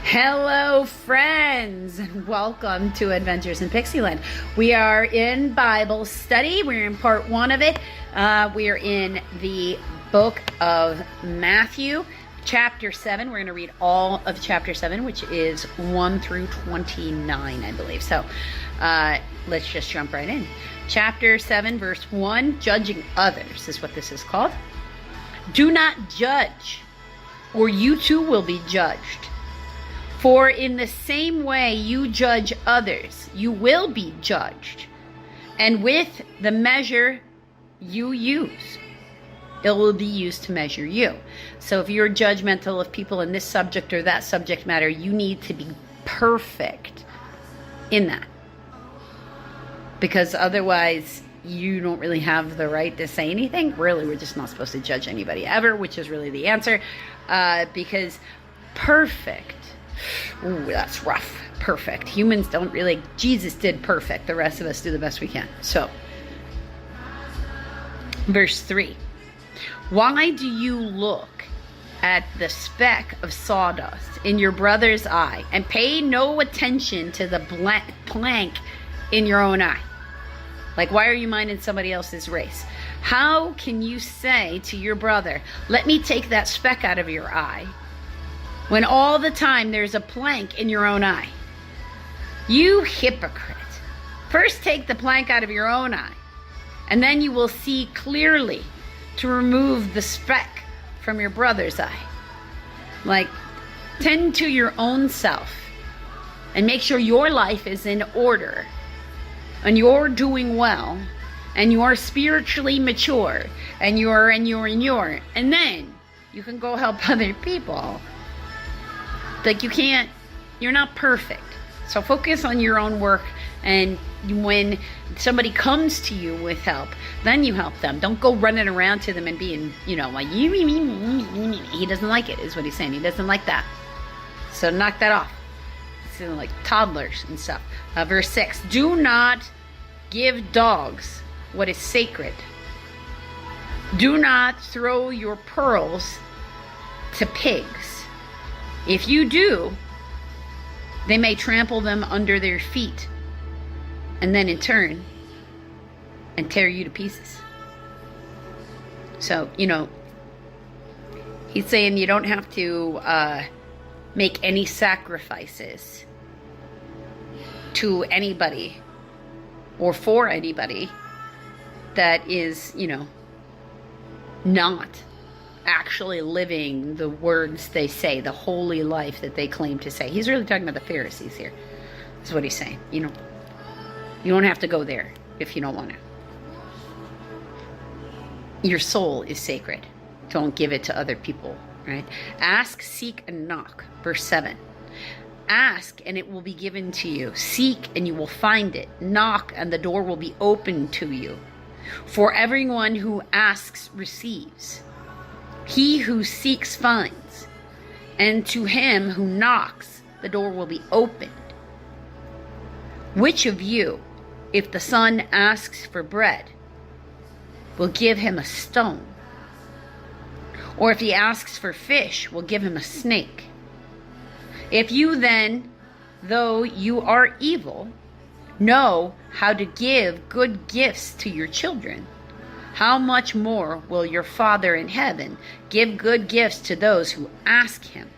Hello friends, and welcome to Adventures in Pixieland. We are in Bible study. We're in part 1 of it. We are in the book of Matthew, chapter 7. We're going to read all of chapter 7, which is 1 through 29, I believe. So let's just jump right in. Chapter 7, verse 1, judging others is what this is called. Do not judge, or you too will be judged. For in the same way you judge others, you will be judged. And with the measure you use, it will be used to measure you. So if you're judgmental of people in this subject or that subject matter, you need to be perfect in that. Because otherwise, you don't really have the right to say anything. Really, we're just not supposed to judge anybody ever, which is really the answer. Because perfect. Ooh, that's rough. Perfect. Humans don't really, Jesus did perfect. The rest of us do the best we can. So, verse 3. Why do you look at the speck of sawdust in your brother's eye and pay no attention to the plank in your own eye? Like, why are you minding somebody else's race? How can you say to your brother, let me take that speck out of your eye, when all the time there's a plank in your own eye? You hypocrite. First take the plank out of your own eye, and then you will see clearly to remove the speck from your brother's eye. Like, tend to your own self and make sure your life is in order and you're doing well and you're spiritually mature and you're and then you can go help other people. Like, you're not perfect. So focus on your own work, and when somebody comes to you with help, then you help them. Don't go running around to them and being, like, he doesn't like it, is what he's saying. He doesn't like that. So knock that off. It's like toddlers and stuff. Verse 6, do not give dogs what is sacred. Do not throw your pearls to pigs. If you do, they may trample them under their feet and then in turn and tear you to pieces. So, he's saying you don't have to make any sacrifices to anybody or for anybody that is, not actually living the words they say, the holy life that they claim to say. He's really talking about the Pharisees here. That's what he's saying. You don't have to go there if you don't want to. Your soul is sacred. Don't give it to other people, right? Ask, seek, and knock. Verse 7. Ask, and it will be given to you. Seek, and you will find it. Knock, and the door will be opened to you. For everyone who asks receives. He who seeks finds, and to him who knocks, the door will be opened. Which of you, if the son asks for bread, will give him a stone? Or if he asks for fish, will give him a snake? If you then, though you are evil, know how to give good gifts to your children, how much more will your Father in heaven give good gifts to those who ask him?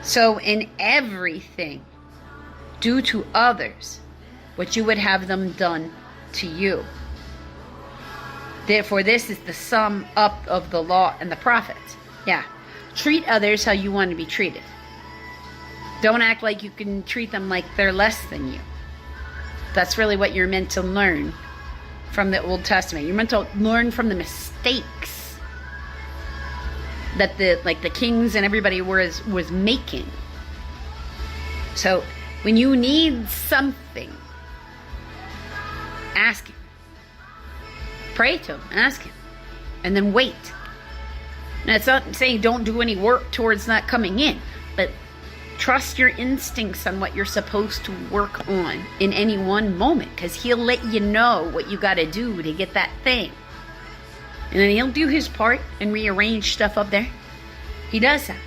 So in everything, do to others what you would have them done to you. Therefore, this is the sum up of the law and the prophets. Yeah, treat others how you want to be treated. Don't act like you can treat them like they're less than you. That's really what you're meant to learn from the Old Testament. You're meant to learn from the mistakes that the kings and everybody was making. So when you need something, ask him. Pray to him, ask him, and then wait. Now, it's not saying don't do any work towards not coming in, but trust your instincts on what you're supposed to work on in any one moment, because he'll let you know what you got to do to get that thing. And then he'll do his part and rearrange stuff up there. He does that.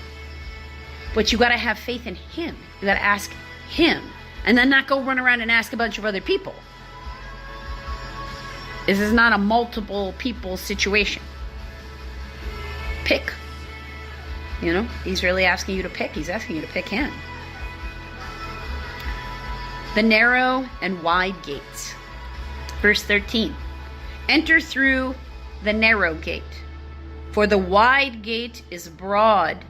But you got to have faith in him. You got to ask him, and then not go run around and ask a bunch of other people. This is not a multiple people situation. Pick. You know, he's really asking you to pick. He's asking you to pick him. The narrow and wide gates. Verse 13. Enter through the narrow gate, for the wide gate is broad,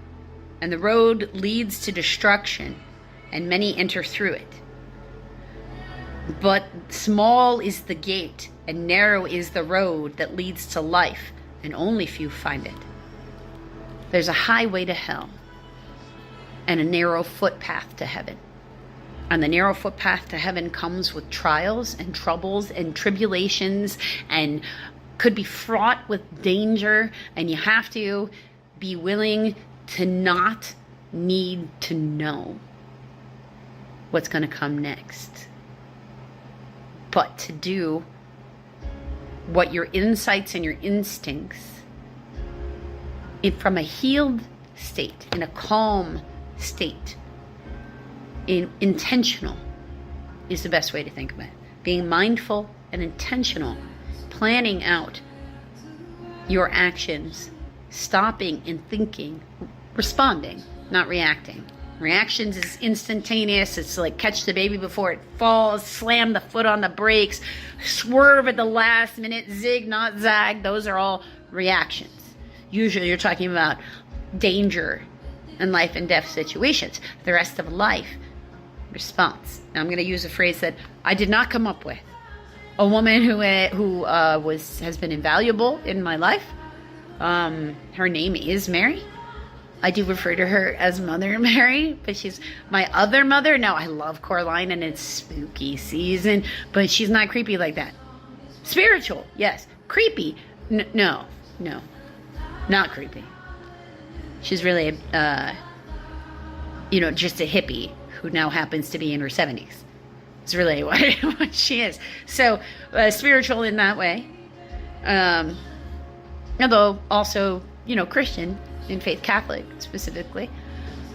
and the road leads to destruction, and many enter through it. But small is the gate, and narrow is the road that leads to life, and only few find it. There's a highway to hell, and a narrow footpath to heaven. And the narrow footpath to heaven comes with trials and troubles and tribulations, and could be fraught with danger, and you have to be willing to not need to know what's going to come next, but to do what your insights and your instincts, from a healed state, in a calm state, intentional is the best way to think of it. Being mindful and intentional, planning out your actions, stopping and thinking, responding, not reacting. Reactions is instantaneous. It's like catch the baby before it falls, slam the foot on the brakes, swerve at the last minute, zig not zag. Those are all reactions. Usually you're talking about danger and life and death situations. The rest of life, response. Now I'm going to use a phrase that I did not come up with. A woman who has been invaluable in my life. Her name is Mary. I do refer to her as Mother Mary, but she's my other mother. Now, I love Coraline, and it's spooky season, but she's not creepy like that. Spiritual, yes. Creepy, no, not creepy. She's really, just a hippie who now happens to be in her 70s. It's really what she is. So, spiritual in that way. Although also, Christian in faith, Catholic specifically.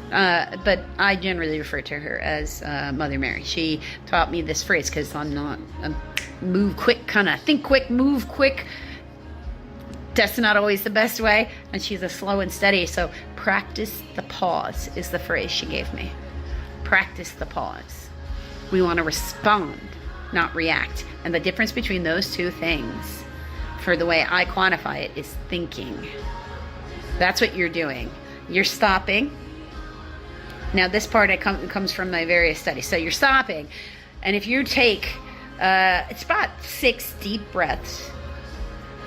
But I generally refer to her as Mother Mary. She taught me this phrase because I'm not a move quick, kind of think quick, move quick. That's not always the best way. And she's a slow and steady. So practice the pause is the phrase she gave me. Practice the pause. We want to respond, not react. And the difference between those two things, for the way I quantify it, is thinking. That's what you're doing. You're stopping. Now, this part comes from my various studies. So you're stopping. And if you take, it's about 6 deep breaths,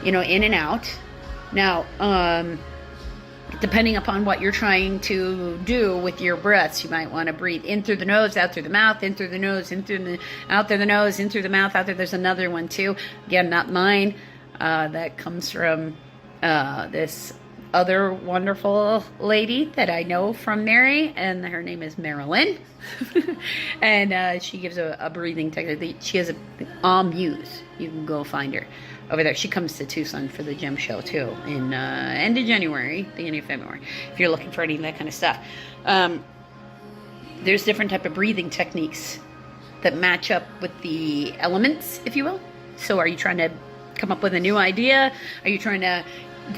in and out. Now, depending upon what you're trying to do with your breaths, you might want to breathe in through the nose, out through the mouth, in through the nose, out through the nose, in through the mouth, out there. There's another one too. Again, not mine. That comes from this other wonderful lady that I know from Mary, and her name is Marilyn. And she gives a breathing technique. She has a Muse. You can go find her over there. She comes to Tucson for the gem show too in end of January, beginning of February, if you're looking for any of that kind of stuff. There's different type of breathing techniques that match up with the elements, if you will. So are you trying to come up with a new idea? Are you trying to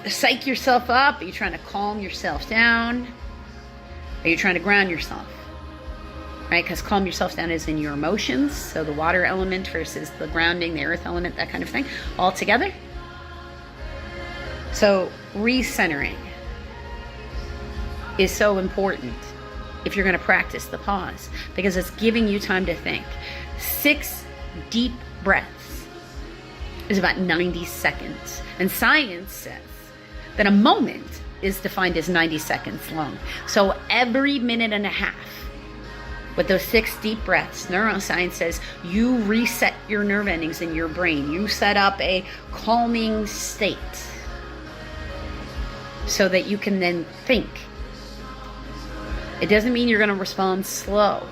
psych yourself up? Are you trying to calm yourself down? Are you trying to ground yourself? Right? Because calm yourself down is in your emotions. So the water element versus the grounding, the earth element, that kind of thing, all together. So recentering is so important if you're going to practice the pause, because it's giving you time to think. 6 deep breaths is about 90 seconds. And science says that a moment is defined as 90 seconds long. So every minute and a half, with those 6 deep breaths, neuroscience says you reset your nerve endings in your brain. You set up a calming state so that you can then think. It doesn't mean you're going to respond slow.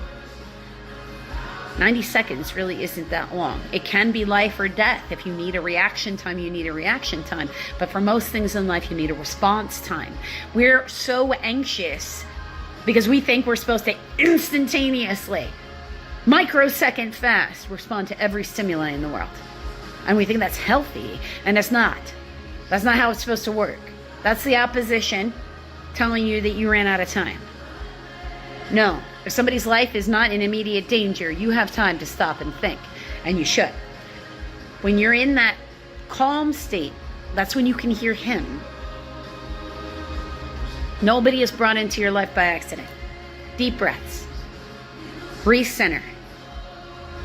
90 seconds really isn't that long. It can be life or death. If you need a reaction time, you need a reaction time. But for most things in life, you need a response time. We're so anxious Because we think we're supposed to instantaneously, microsecond fast, respond to every stimuli in the world. And we think that's healthy, and it's not. That's not how it's supposed to work. That's the opposition telling you that you ran out of time. No, if somebody's life is not in immediate danger, you have time to stop and think, and you should. When you're in that calm state, that's when you can hear him. Nobody is brought into your life by accident. Deep breaths. Recenter.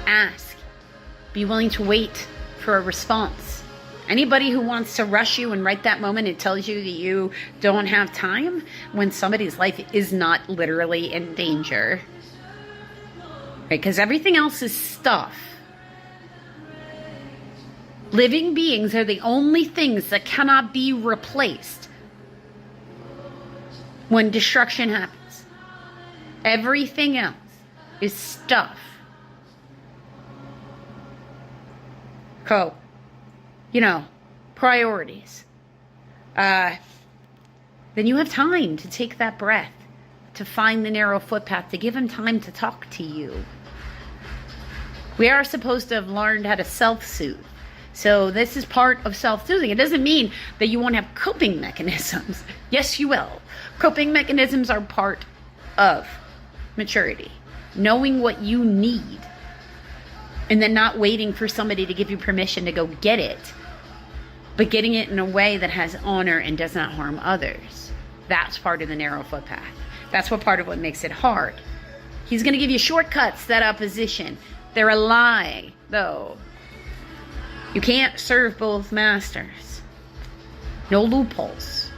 Ask. Be willing to wait for a response. Anybody who wants to rush you and right that moment, it tells you that you don't have time when somebody's life is not literally in danger. Right? Because everything else is stuff. Living beings are the only things that cannot be replaced when destruction happens. Everything else is stuff. So, priorities. Then you have time to take that breath, to find the narrow footpath, to give him time to talk to you. We are supposed to have learned how to self-soothe. So this is part of self-soothing. It doesn't mean that you won't have coping mechanisms. Yes, you will. Coping mechanisms are part of maturity. Knowing what you need and then not waiting for somebody to give you permission to go get it, but getting it in a way that has honor and does not harm others. That's part of the narrow footpath. That's part of what makes it hard. He's going to give you shortcuts, that opposition. They're a lie, though. You can't serve both masters. No loopholes.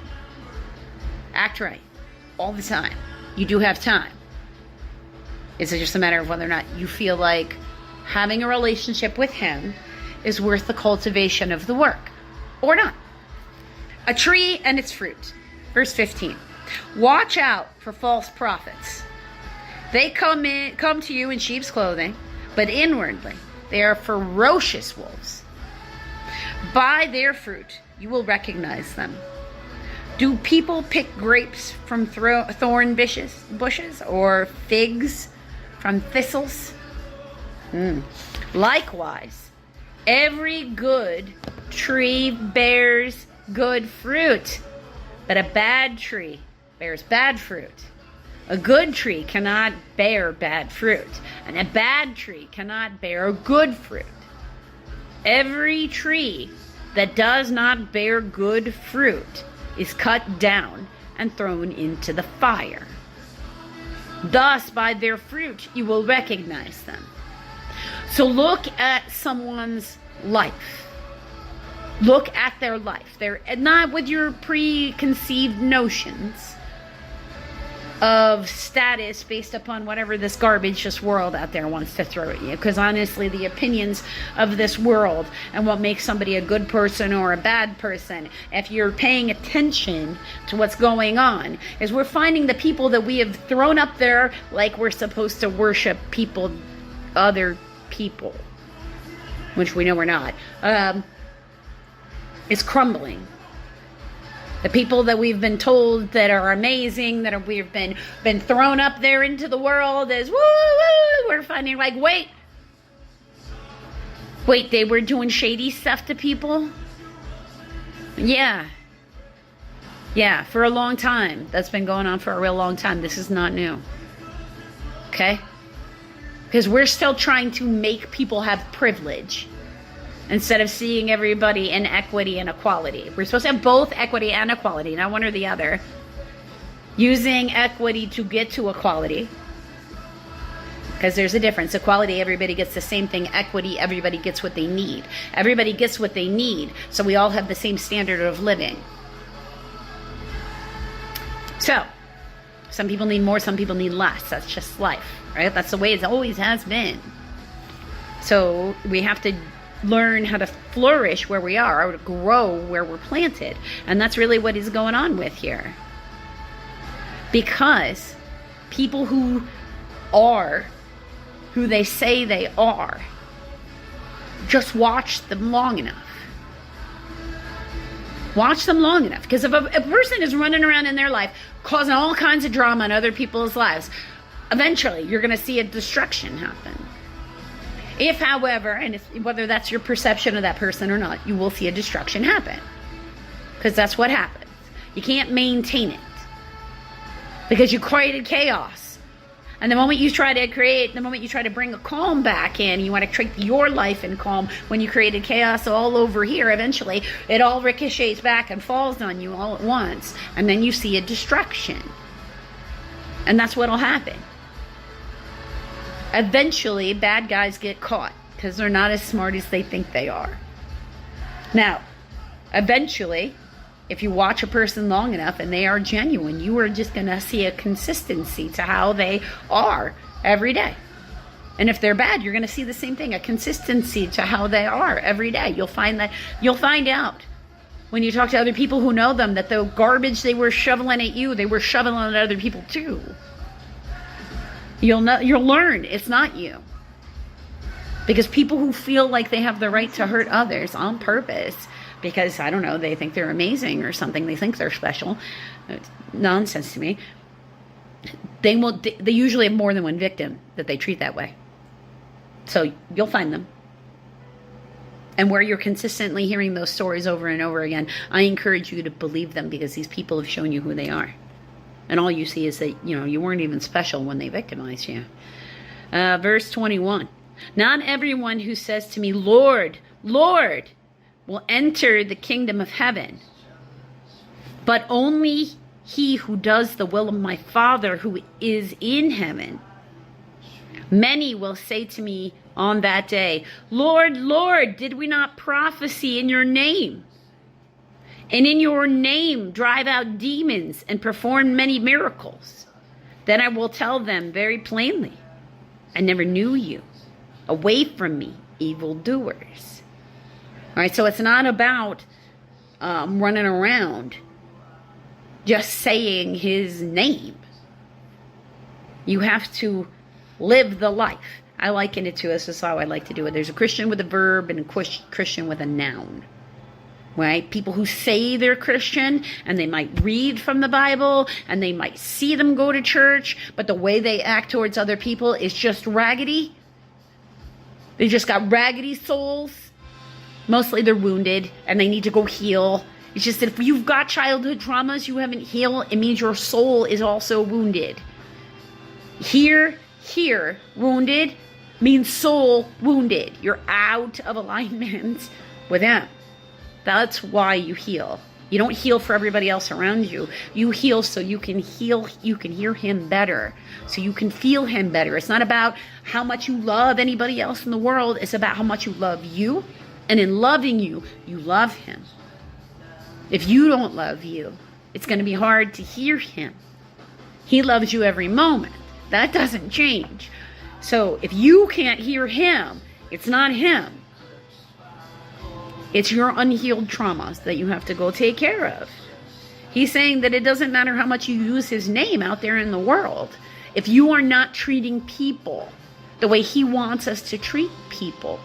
Act right all the time. You do have time. It's just a matter of whether or not you feel like having a relationship with him is worth the cultivation of the work or not. A tree and its fruit. Verse 15. Watch out for false prophets. They come to you in sheep's clothing, but inwardly they are ferocious wolves. By their fruit you will recognize them. Do people pick grapes from thorn bushes or figs from thistles? Likewise, every good tree bears good fruit, but a bad tree bears bad fruit. A good tree cannot bear bad fruit, and a bad tree cannot bear good fruit. Every tree that does not bear good fruit is cut down and thrown into the fire. Thus, by their fruit, you will recognize them. So look at someone's life. Look at their life. They're not with your preconceived notions of status based upon whatever this garbage this world out there wants to throw at you. Because honestly, the opinions of this world and what makes somebody a good person or a bad person, if you're paying attention to what's going on, is we're finding the people that we have thrown up there like we're supposed to worship people, other people, which we know we're not, is crumbling. The people that we've been told that are amazing, that we've been thrown up there into the world as woo woo, we're finding like, wait, they were doing shady stuff to people? Yeah, for a long time. That's been going on for a real long time. This is not new. Okay? Because we're still trying to make people have privilege instead of seeing everybody in equity and equality. We're supposed to have both equity and equality, not one or the other. Using equity to get to equality. Because there's a difference. Equality, everybody gets the same thing. Equity, everybody gets what they need. Everybody gets what they need, so we all have the same standard of living. So, some people need more, some people need less. That's just life, right? That's the way it always has been. So, we have to learn how to flourish where we are, or to grow where we're planted. And that's really what is going on with here. Because people who are who they say they are, just watch them long enough. Watch them long enough. Because if a person is running around in their life causing all kinds of drama in other people's lives, eventually you're going to see a destruction happen. If, however, and whether that's your perception of that person or not, you will see a destruction happen. Because that's what happens. You can't maintain it. Because you created chaos. And the moment you try to bring a calm back in, you want to treat your life in calm, when you created chaos all over here, eventually it all ricochets back and falls on you all at once. And then you see a destruction. And that's what'll happen. Eventually, bad guys get caught because they're not as smart as they think they are. Now, eventually, if you watch a person long enough and they are genuine, you are just going to see a consistency to how they are every day. And if they're bad, you're going to see the same thing, a consistency to how they are every day. You'll find out when you talk to other people who know them that the garbage they were shoveling at you, they were shoveling at other people too. You'll learn it's not you. Because people who feel like they have the right to hurt others on purpose, because, I don't know, they think they're amazing or something, they think they're special, it's nonsense to me, they usually have more than one victim that they treat that way. So you'll find them. And where you're consistently hearing those stories over and over again, I encourage you to believe them, because these people have shown you who they are. And all you see is that, you weren't even special when they victimized you. Verse 21. Not everyone who says to me, Lord, Lord, will enter the kingdom of heaven, but only he who does the will of my Father who is in heaven. Many will say to me on that day, Lord, Lord, did we not prophesy in your name? And in your name drive out demons and perform many miracles? Then I will tell them very plainly, I never knew you. Away from me, evildoers. All right, so it's not about running around just saying his name. You have to live the life. I liken it to, this is how I like to do it. There's a Christian with a verb and a Christian with a noun. Right? People who say they're Christian, and they might read from the Bible, and they might see them go to church, but the way they act towards other people is just raggedy. They just got raggedy souls. Mostly they're wounded, and they need to go heal. It's just that if you've got childhood traumas you haven't healed, it means your soul is also wounded. Here, wounded means soul wounded. You're out of alignment with him. That's why you heal. You don't heal for everybody else around you. You heal so you can hear him better. So you can feel him better. It's not about how much you love anybody else in the world. It's about how much you love you. And in loving you, you love him. If you don't love you, it's going to be hard to hear him. He loves you every moment. That doesn't change. So if you can't hear him, it's not him. It's your unhealed traumas that you have to go take care of. He's saying that it doesn't matter how much you use his name out there in the world. If you are not treating people the way he wants us to treat people,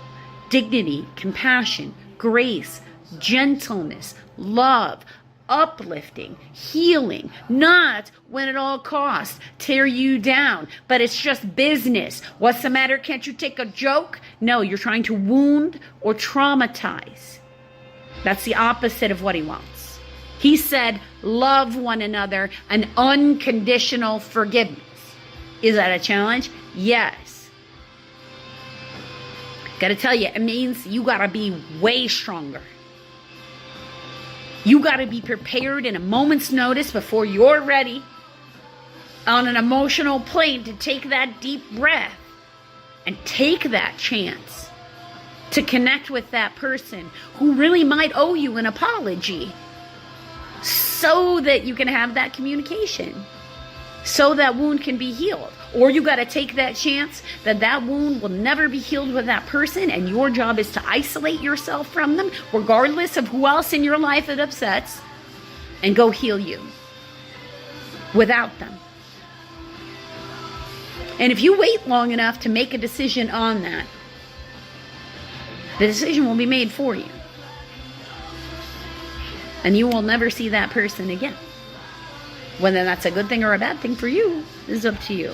dignity, compassion, grace, gentleness, love, uplifting, healing, not when it all costs, tear you down, but it's just business. What's the matter? Can't you take a joke? No, you're trying to wound or traumatize. That's the opposite of what he wants. He said, love one another, an unconditional forgiveness. Is that a challenge? Yes. Gotta tell you, it means you gotta be way stronger. You got to be prepared in a moment's notice before you're ready on an emotional plane to take that deep breath and take that chance to connect with that person who really might owe you an apology, so that you can have that communication, so that wound can be healed. Or you got to take that chance that that wound will never be healed with that person, and your job is to isolate yourself from them, regardless of who else in your life it upsets, and go heal you without them. And if you wait long enough to make a decision on that, the decision will be made for you. And you will never see that person again. Whether that's a good thing or a bad thing for you is up to you.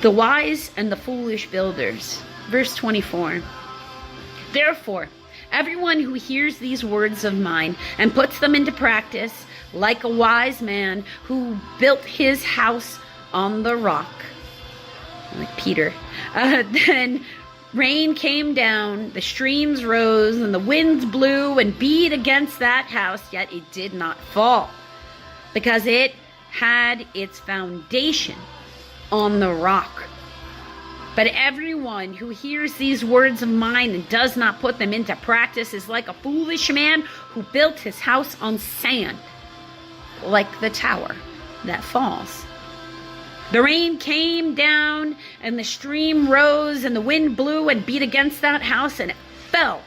The wise and the foolish builders. Verse 24. Therefore, everyone who hears these words of mine and puts them into practice, like a wise man who built his house on the rock, like Peter, then rain came down, the streams rose, and the winds blew and beat against that house, yet it did not fall, because it had its foundation on the rock. But everyone who hears these words of mine and does not put them into practice is like a foolish man who built his house on sand, like the tower that falls. The rain came down, and the stream rose, and the wind blew and beat against that house, and it fell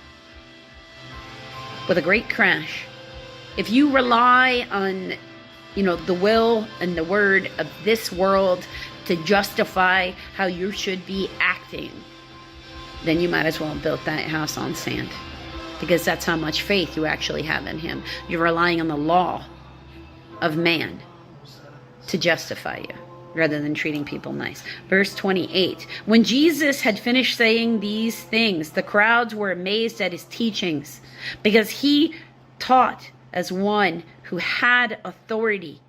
with a great crash. If you rely on, the will and the word of this world to justify how you should be acting, then you might as well have built that house on sand, because that's how much faith you actually have in him. You're relying on the law of man to justify you, rather than treating people nice. Verse 28. When Jesus had finished saying these things, the crowds were amazed at his teachings, because he taught as one who had authority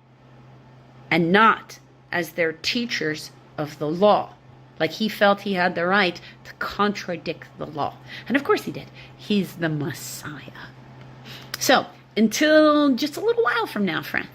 and not as their teachers of the law. Like he felt he had the right to contradict the law. And of course he did. He's the Messiah. So, until just a little while from now, friends,